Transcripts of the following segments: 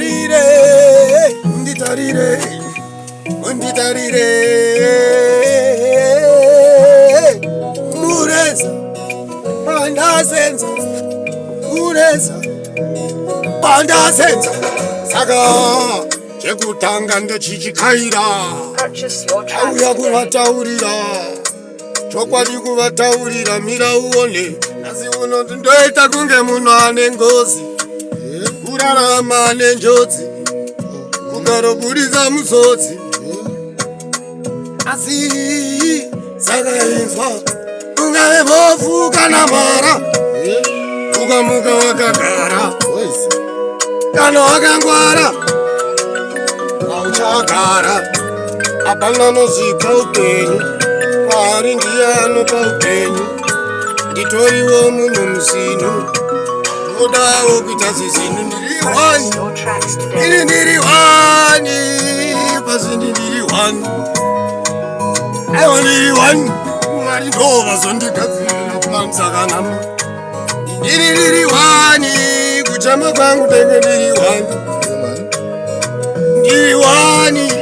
unditarire, unditarire, unditarire. Mureza, pandasenza, mureza, pandasenza. Saka, chekutanga ndochichikaira. Auya kuvataurira, chokwadi kuvataurira, mira uone. Asi uno ndoita kunge munhu ane ngozi, kurarama nenjodzi, kukarobudisa musodzi. Asi saka inzwa ungave bofu kana mara, ukamuka wakagara kana wakangwara auchagara. Hapana nozika upenyu, Mwari ndiye anopa upenyu. Nditoriwo munhu musinu, ndodawo kuita zizinu. Ndiri wani, ini ndiri wani, pasi ndiri wani, aiwa ndiri wani. Mwari ndo vazondigadzirira kumanzakanama. Ini ndiri wani, kuchama kwangu tenge ndiri wani, ndiri wani,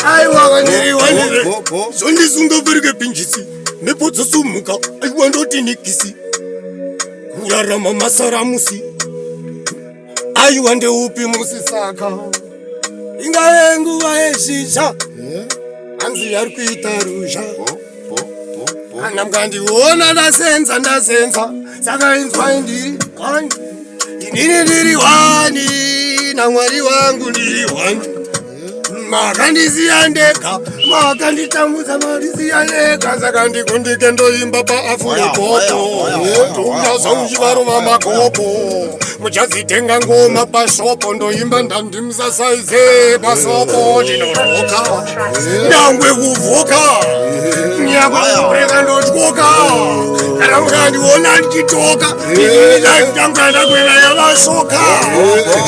aiwa ndiri wani. Zondisunga pinjisi nepotosumuka, aiwa ndoti nikisi kunyarama masaramusi, aiwa ndeupi musisaka. Ingave nguva yeshisha, anzi yari kuita rusha. Kana mukandiona ndasenza ndasenza, saka inzwa ndiri wani, inini ndiri wani, naMwari wangu ndiri wani. Makandisiya ndega, makanditambudza mandisiya ndega, saka ndikundike ndoimba paAfurikopo. Ndouyaza muchivaro vamakopo, muchadzitenga ngoma pashopo, ndoimba ndandimusasaize pasopo. Ndinoroka nyangwe kuvhuka, nyangwe kureka ndotyoka. Kana mukandiona ndichitoka, ndanga ndakwena yavashoka.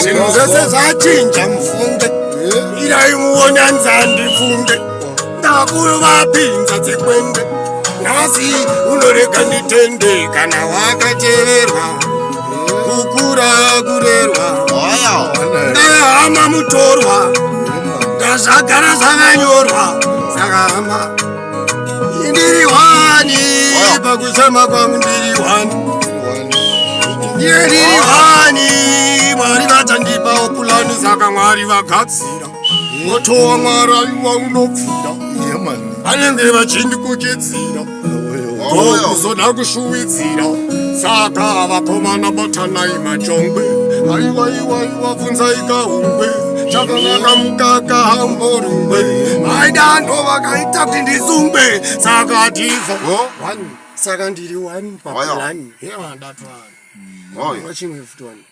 Zvinhu zvese zvachinja mufunge, irai muona nzandifunge. Ndakuru vapinza dzekwende, nhasi unorega nditende. Kana wakateverwa kukura kurerwa, ndahama mutorwa, ndazvagara zvakanyorwa. Saka hama ndiri wani, pakuchema kwangu ndiri wani, ndiye ndiri wani. Mwari vatandipawo pulani, saka Mwari vagadzira moto waMwari aiwa unopfira. Vanenge vachindikuchidzira, ndokuzoda kushuwidzira. Saka vakomana batanai majongwe, aiwa bvunzai kahungwe, chakanaka mukaka hamborungwe. Vaidando vakaita kuti ndisungwe, saka tifa saka ndiri wani papulani. Hewa ndatwani wachimwe futi wani.